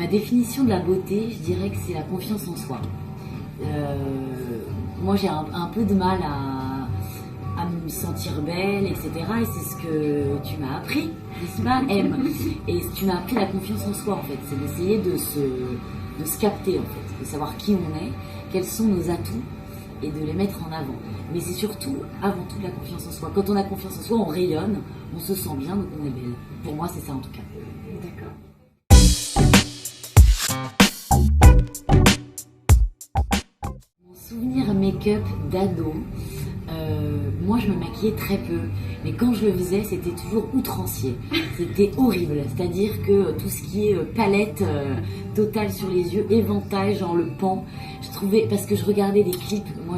définition de la beauté, je dirais que c'est la confiance en soi. Moi, j'ai un peu de mal à me sentir belle, etc. Et c'est ce que tu m'as appris, n'est-ce pas, M? Et tu m'as appris la confiance en soi, en fait. C'est d'essayer de se capter, en fait, de savoir qui on est, quels sont nos atouts, et de les mettre en avant. Mais c'est surtout, avant tout, la confiance en soi. Quand on a confiance en soi, on rayonne, on se sent bien, donc on est belle. Pour moi, c'est ça, en tout cas. D'accord. Mon souvenir make-up d'ado, moi je me maquillais très peu, mais quand je le faisais c'était toujours outrancier, c'était horrible, c'est-à-dire que tout ce qui est palette totale sur les yeux, éventail, genre le pan, je trouvais, parce que je regardais des clips, moi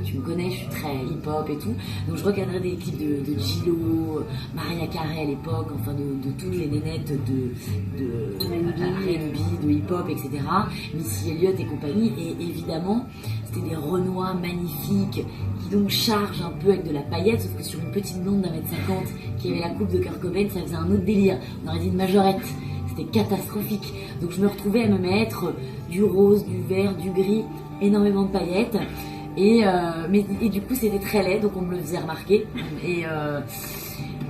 tu me connais, je suis très hip-hop et tout, donc je regardais des clips de Gillo, Mariah Carey à l'époque, enfin de toutes les nénettes de R&B, de hip-hop, etc., Missy Elliott et compagnie, et évidemment c'était des Renois magnifiques qui donc chargent un peu avec de la paillette, sauf que sur une petite blonde d'1m50 qui avait la coupe de Kurt Cobain, ça faisait un autre délire. On aurait dit une majorette, c'était catastrophique. Donc je me retrouvais à me mettre du rose, du vert, du gris, énormément de paillettes. Et du coup c'était très laid, donc on me le faisait remarquer. Et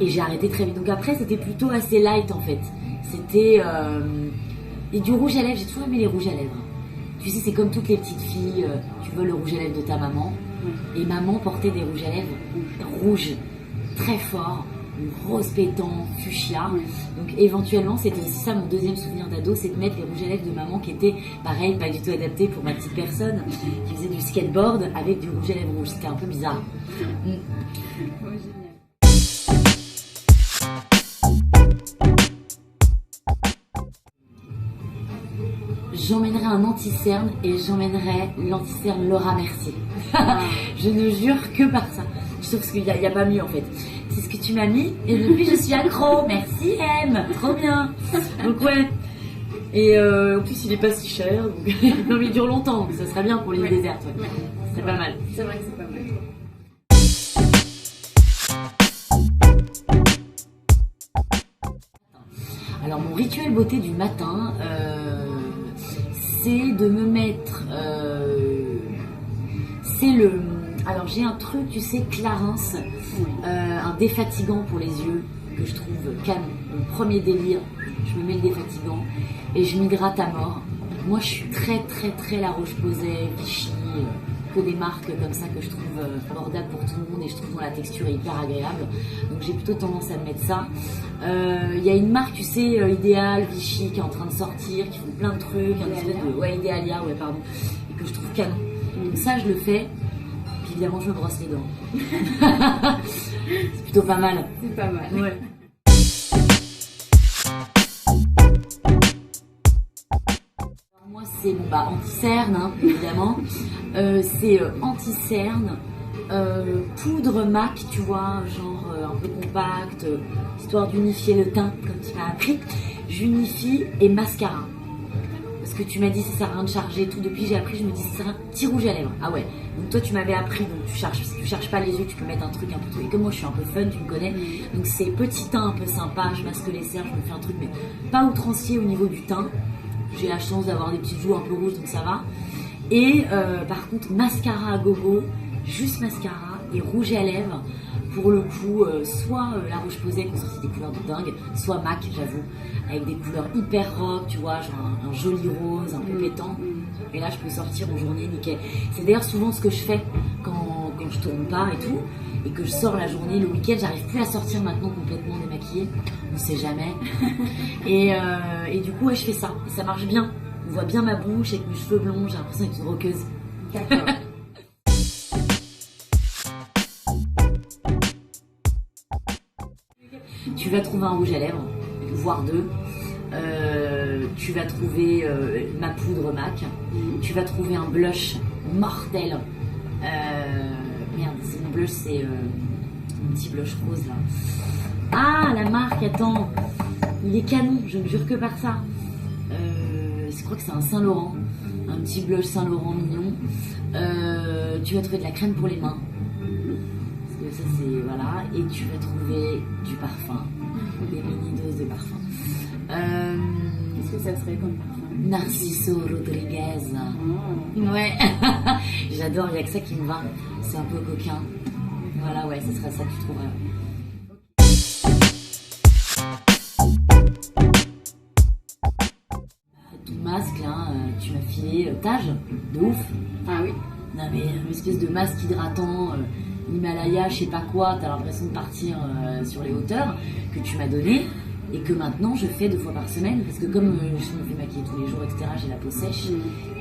j'ai arrêté très vite. Donc après c'était plutôt assez light en fait. C'était... et du rouge à lèvres, j'ai toujours aimé les rouges à lèvres. Tu sais, c'est comme toutes les petites filles, tu veux le rouge à lèvres de ta maman. Et maman portait des rouges à lèvres rouges, très forts, rose pétant, fuchsia. Donc éventuellement, c'était aussi ça mon deuxième souvenir d'ado, c'est de mettre les rouges à lèvres de maman qui étaient, pareil, pas du tout adaptés pour ma petite personne, qui faisait du skateboard avec du rouge à lèvres rouge. C'était un peu bizarre. Ouais, génial. J'emmènerai un anti-cerne et j'emmènerai l'anti-cerne Laura Mercier. Je ne jure que par ça. Je trouve qu'il n'y a pas mieux en fait. C'est ce que tu m'as mis et depuis je suis accro. Merci M, trop bien. Donc ouais. Et en plus il est pas si cher. Donc... non mais il dure longtemps, donc ça serait bien pour l'île déserte. Ouais. C'est pas mal. C'est vrai que c'est pas mal. Alors mon rituel beauté du matin, c'est de me mettre, alors j'ai un truc, tu sais, Clarins, un défatigant pour les yeux que je trouve canon. Mon premier délire, je me mets le défatigant et je m'hydrate à mort. Moi je suis très très très La Roche-Posay, Vichy, que des marques comme ça que je trouve abordables pour tout le monde et je trouve que la texture est hyper agréable. Donc j'ai plutôt tendance à me mettre ça. Il y a une marque, tu sais, Idéal, Vichy, qui est en train de sortir, qui font plein de trucs, un espèce de... Ouais, Idéalia, ouais, pardon. Et que je trouve canon. Donc ça, je le fais. Puis évidemment, je me brosse les dents. C'est plutôt pas mal. C'est pas mal. Ouais. Moi, c'est anti-cerne, hein, évidemment. C'est anti-cerne, poudre MAC, tu vois, genre un peu compact, histoire d'unifier le teint, comme tu m'as appris. J'unifie et mascara. Parce que tu m'as dit, ça sert à rien de charger tout. Depuis j'ai appris, je me dis, ça sert à rien. Petit rouge à lèvres. Ah ouais. Donc toi, tu m'avais appris, donc tu charges pas les yeux, tu peux mettre un truc un peu. Et comme moi, je suis un peu fun, tu me connais. Donc c'est petit teint un peu sympa, je masque les cernes, je me fais un truc, mais pas outrancier au niveau du teint. J'ai la chance d'avoir des petites joues un peu rouges, donc ça va. Et par contre, mascara à gogo, juste mascara et rouge à lèvres. Pour le coup, soit La Roche-Posay qui ont sorti des couleurs de dingue, soit MAC, j'avoue, avec des couleurs hyper rock, tu vois, genre un joli rose, un peu pétant. Et là, je peux sortir en journée nickel. C'est d'ailleurs souvent ce que je fais quand je tourne pas et tout, et que je sors la journée, le week-end, j'arrive plus à sortir maintenant complètement démaquillée, on sait jamais. Et du coup, ouais, je fais ça, et ça marche bien. On voit bien ma bouche avec mes cheveux blonds, j'ai l'impression d'être une roqueuse. D'accord. Tu vas trouver un rouge à lèvres, voire deux. Tu vas trouver ma poudre MAC. Tu vas trouver un blush mortel. Merde, c'est mon blush, c'est un petit blush rose là. Ah, la marque, attends. Il est canon, je ne jure que par ça. Je crois que c'est un Saint-Laurent. Un petit blush Saint-Laurent mignon. Tu vas trouver de la crème pour les mains. Ça c'est voilà, et tu vas trouver du parfum, des mini doses de parfum. Qu'est-ce que ça serait comme parfum? Narciso Rodriguez. Oh. Ouais, j'adore, il n'y a que ça qui me va. C'est un peu coquin. Voilà, ouais, ce serait ça que tu trouverais. Ton masque, là, tu m'as filé Tage, de ouf. Ah oui. Non mais une espèce de masque hydratant, Himalaya, je sais pas quoi, t'as l'impression de partir sur les hauteurs, que tu m'as donné, et que maintenant je fais 2 fois par semaine, parce que comme je me fais maquiller tous les jours, etc., j'ai la peau sèche,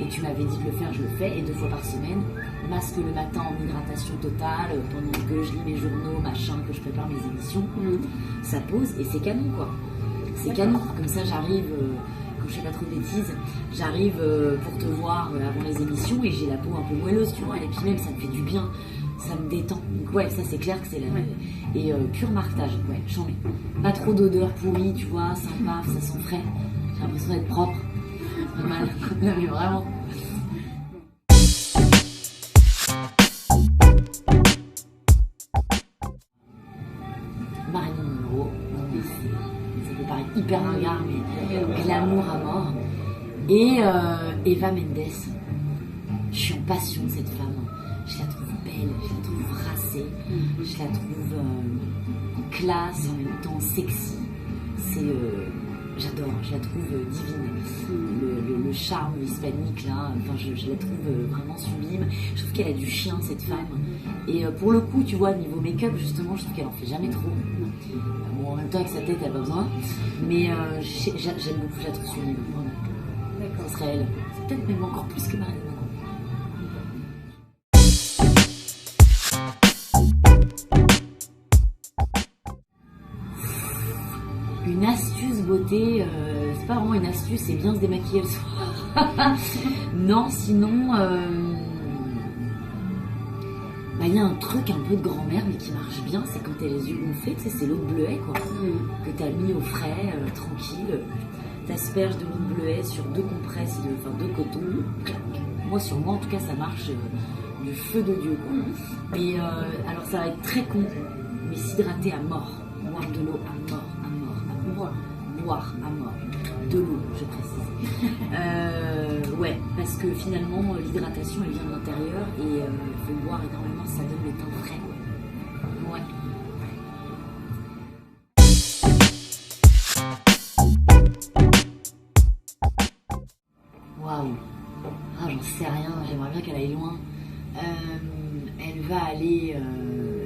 et tu m'avais dit de le faire, je le fais, et 2 fois par semaine, masque le matin en hydratation totale, pendant que je lis mes journaux, machin, que je prépare mes émissions, ça pose, et c'est canon quoi. C'est canon, comme ça j'arrive, quand je fais pas trop de bêtises, j'arrive pour te voir avant les émissions, et j'ai la peau un peu moelleuse, tu vois, et puis même ça me fait du bien, ça me détend. Donc ouais, ça c'est clair que c'est la... Et pur marquetage, ouais, j'en mets. Pas trop d'odeur pourrie, tu vois, sympa, ça sent frais. J'ai l'impression d'être propre. Pas mal. Non mais vraiment. Marilyn Monroe, ça peut paraître hyper ringard, mais glamour à mort. Et Eva Mendes. Je suis en passion de cette femme. Je la trouve belle, je la trouve racée, je la trouve classe, en même temps sexy. J'adore, je la trouve divine. Le charme hispanique là, enfin, je la trouve vraiment sublime. Je trouve qu'elle a du chien cette femme. Et pour le coup, tu vois, niveau make-up justement, je trouve qu'elle en fait jamais trop. Bon, en même temps avec sa tête, elle a pas besoin. Mais j'aime beaucoup, je la trouve sublime. Vraiment. D'accord. Ce serait elle. C'est peut-être même encore plus que Marilyn Monroe. Une astuce beauté, c'est pas vraiment une astuce, c'est bien se démaquiller le soir. Non, sinon, il y a un truc un peu de grand-mère mais qui marche bien, c'est quand t'as les yeux gonflés, tu sais, c'est l'eau de bleuet quoi, que t'as mis au frais, tranquille. T'asperges de l'eau de bleuet sur 2 compresses, 2 cotons. Moi, sur moi en tout cas, ça marche du feu de Dieu quoi. Et alors ça va être très con, mais s'hydrater à mort, boire de l'eau à mort. Boire à mort. De l'eau, je précise. Ouais, parce que finalement, l'hydratation, elle vient de l'intérieur et il faut boire énormément, ça donne le teint frais. Ouais. Waouh. Ah, j'en sais rien, j'aimerais bien qu'elle aille loin.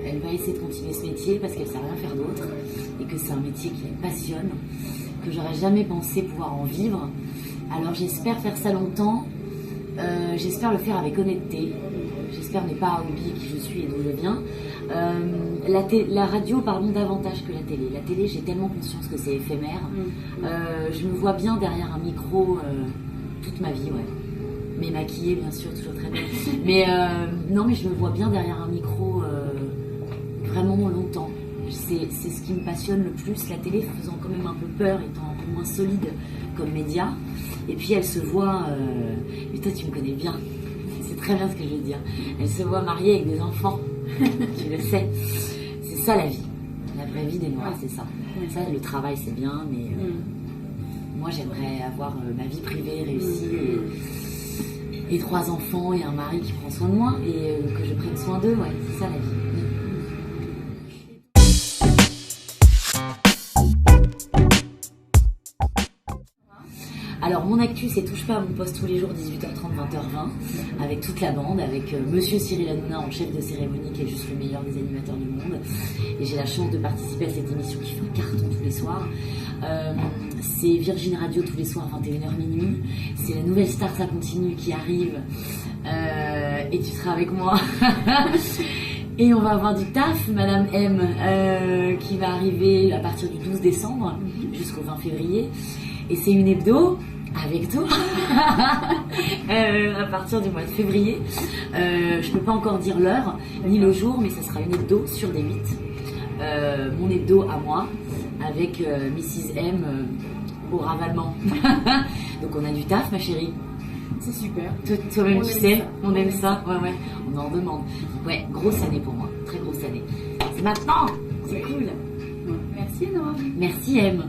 Elle va essayer de continuer ce métier parce qu'elle ne sait rien faire d'autre et que c'est un métier qui la passionne, que j'aurais jamais pensé pouvoir en vivre. Alors j'espère faire ça longtemps, j'espère le faire avec honnêteté, j'espère ne pas oublier qui je suis et d'où je viens. La radio, pardon, davantage que la télé. La télé, j'ai tellement conscience que c'est éphémère. Je me vois bien derrière un micro toute ma vie, ouais. Mais maquillée, bien sûr, toujours très bien. Mais non, mais je me vois bien derrière un micro vraiment longtemps. C'est ce qui me passionne le plus. La télé faisant quand même un peu peur, étant un peu moins solide comme média. Et puis elle se voit, et toi tu me connais bien, c'est très bien ce que je veux dire. Elle se voit mariée avec des enfants, tu le sais. C'est ça la vie. La vraie vie des Noirs, c'est ça. Ça, le travail c'est bien, mais moi j'aimerais avoir ma vie privée réussie. Et 3 enfants et un mari qui prend soin de moi et que je prenne soin d'eux, ouais, c'est ça la vie. Alors mon actu c'est Touche pas à mon poste tous les jours 18h30 20h20 avec toute la bande, avec Monsieur Cyril Hanouna en chef de cérémonie qui est juste le meilleur des animateurs du monde, et j'ai la chance de participer à cette émission qui fait un carton tous les soirs. C'est Virgin Radio tous les soirs 21h minuit, c'est la nouvelle star ça continue qui arrive et tu seras avec moi. Et on va avoir du taf, Madame M, qui va arriver à partir du 12 décembre jusqu'au 20 février. Et c'est une hebdo avec toi à partir du mois de février. Je peux pas encore dire l'heure ni le jour, mais ça sera une hebdo sur des 8. Mon hebdo à moi avec Mrs M au ravalement. Donc on a du taf, ma chérie. C'est super. Toi-même tu sais, on aime ça. Ouais, on en demande. Ouais, grosse année pour moi, très grosse année. C'est maintenant, c'est cool. Merci Nora. Merci M.